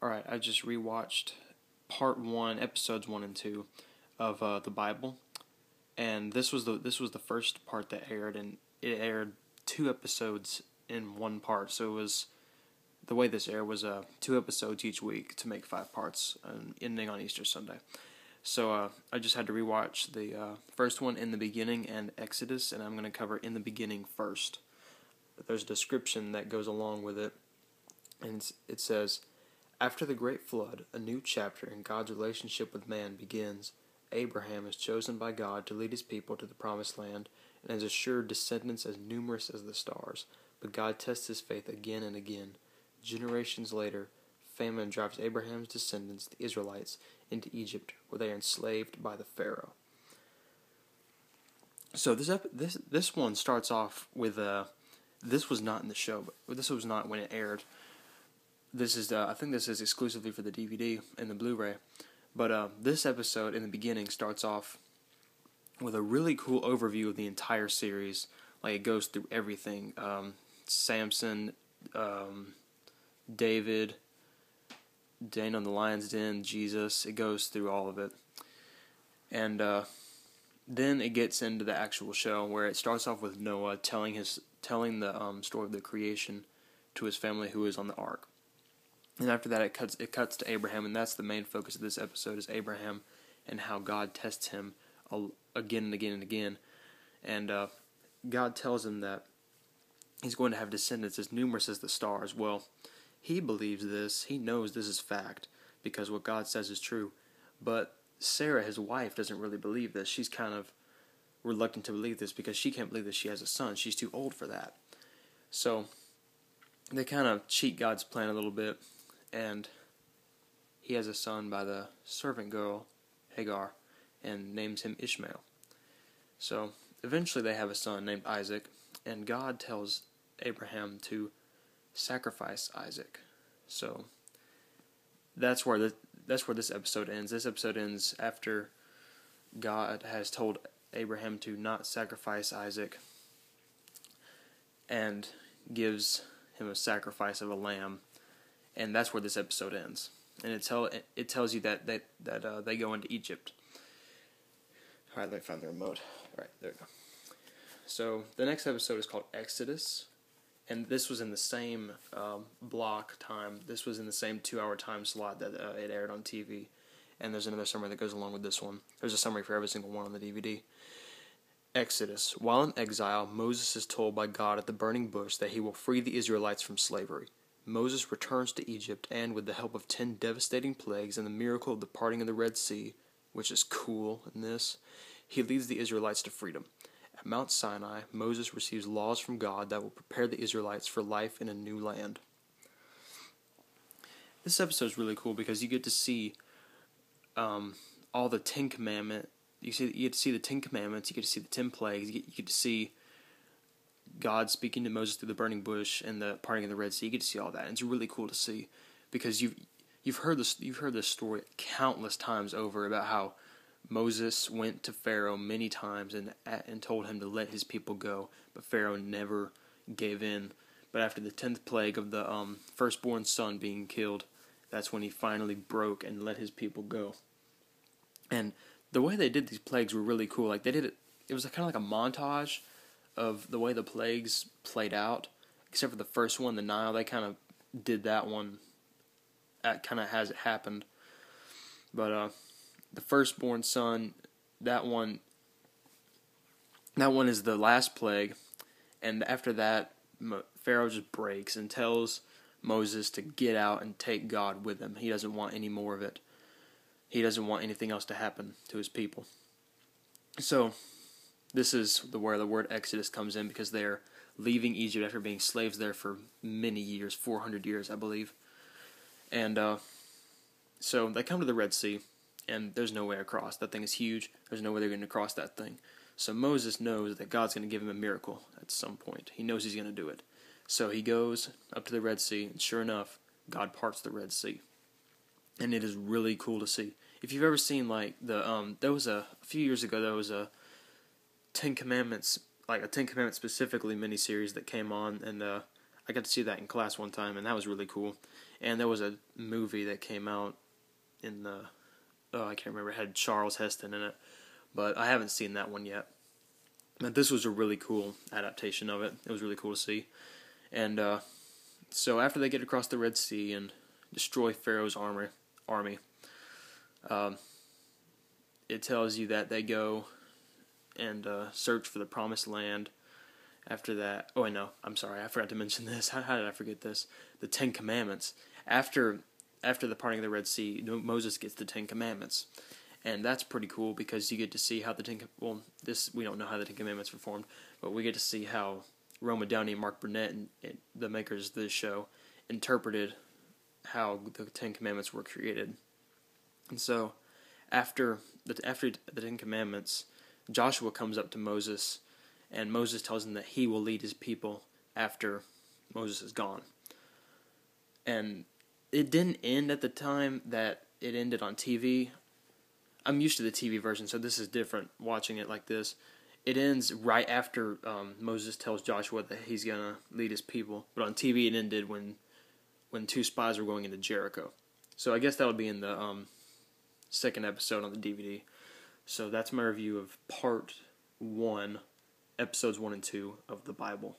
Alright, I just rewatched part 1, episodes 1 and 2 of the Bible, and this was the first part that aired, and it aired 2 episodes in one part. So it was the way this aired was 2 episodes each week to make 5 parts, and ending on Easter Sunday. So I just had to rewatch the first one, In the Beginning, and Exodus, and I'm going to cover In the Beginning first. There's a description that goes along with it, and it says, "After the great flood, a new chapter in God's relationship with man begins. Abraham is chosen by God to lead his people to the promised land and has assured descendants as numerous as the stars. But God tests his faith again and again. Generations later, famine drives Abraham's descendants, the Israelites, into Egypt, where they are enslaved by the Pharaoh." So this one starts off with this was not in the show, but this was not when it aired. This is I think this is exclusively for the DVD and the Blu-ray. But this episode in the beginning starts off with a really cool overview of the entire series. Like, it goes through everything. Samson, David, Dane on the Lion's Den, Jesus. It goes through all of it. And then it gets into the actual show, where it starts off with Noah telling the story of the creation to his family who is on the ark. And after that, it cuts to Abraham, and that's the main focus of this episode, is Abraham and how God tests him again and again and again. And God tells him that he's going to have descendants as numerous as the stars. Well, he believes this. He knows this is fact, because what God says is true. But Sarah, his wife, doesn't really believe this. She's kind of reluctant to believe this because she can't believe that she has a son. She's too old for that. So they kind of cheat God's plan a little bit. And he has a son by the servant girl, Hagar, and names him Ishmael. So eventually they have a son named Isaac, and God tells Abraham to sacrifice Isaac. So that's where this episode ends. This episode ends after God has told Abraham to not sacrifice Isaac and gives him a sacrifice of a lamb. And that's where this episode ends. And it tells you that they go into Egypt. All right, let me find the remote. All right, there we go. So the next episode is called Exodus, and this was in the same block time. This was in the same 2-hour time slot that it aired on TV. And there's another summary that goes along with this one. There's a summary for every single one on the DVD. Exodus. While in exile, Moses is told by God at the burning bush that he will free the Israelites from slavery. Moses returns to Egypt, and with the help of 10 devastating plagues and the miracle of the parting of the Red Sea, which is cool in this, he leads the Israelites to freedom. At Mount Sinai, Moses receives laws from God that will prepare the Israelites for life in a new land. This episode is really cool because you get to see all the 10 Commandments. You get to see the 10 Commandments. You get to see the 10 plagues. You get to see God speaking to Moses through the burning bush and the parting of the Red Sea. You get to see all that, and it's really cool to see because you've heard this story countless times over about how Moses went to Pharaoh many times and told him to let his people go, but Pharaoh never gave in. But after the 10th plague of the firstborn son being killed, that's when he finally broke and let his people go. And the way they did these plagues were really cool. Like, they did it. It was kind of like a montage of the way the plagues played out, except for the first one, the Nile. They kind of did that one kind of as it happened. But the firstborn son, that one is the last plague, and after that, Pharaoh just breaks and tells Moses to get out and take God with him. He doesn't want any more of it. He doesn't want anything else to happen to his people. So this is where the word Exodus comes in, because they're leaving Egypt after being slaves there for many years, 400 years, I believe. And so they come to the Red Sea, and there's no way across. That thing is huge. There's no way they're going to cross that thing. So Moses knows that God's going to give him a miracle at some point. He knows he's going to do it. So he goes up to the Red Sea, and sure enough, God parts the Red Sea. And it is really cool to see. If you've ever seen, like, there was a few years ago, there was a 10 Commandments, like a 10 Commandments specifically miniseries that came on, and I got to see that in class one time, and that was really cool. And there was a movie that came out in the, I can't remember, it had Charles Heston in it, but I haven't seen that one yet. But this was a really cool adaptation of it. It was really cool to see. And so after they get across the Red Sea and destroy Pharaoh's army, it tells you that they go and search for the Promised Land. After that, oh, I know, I'm sorry, I forgot to mention this. How did I forget this? The Ten Commandments. After the parting of the Red Sea, Moses gets the Ten Commandments. And that's pretty cool because you get to see how we don't know how the Ten Commandments were formed, but we get to see how Roma Downey and Mark Burnett, and the makers of this show, interpreted how the Ten Commandments were created. And so, after the Ten Commandments, Joshua comes up to Moses, and Moses tells him that he will lead his people after Moses is gone. And it didn't end at the time that it ended on TV. I'm used to the TV version, so this is different watching it like this. It ends right after Moses tells Joshua that he's going to lead his people. But on TV it ended when two spies were going into Jericho. So I guess that would be in the second episode on the DVD. So that's my review of part 1, episodes 1 and 2 of the Bible.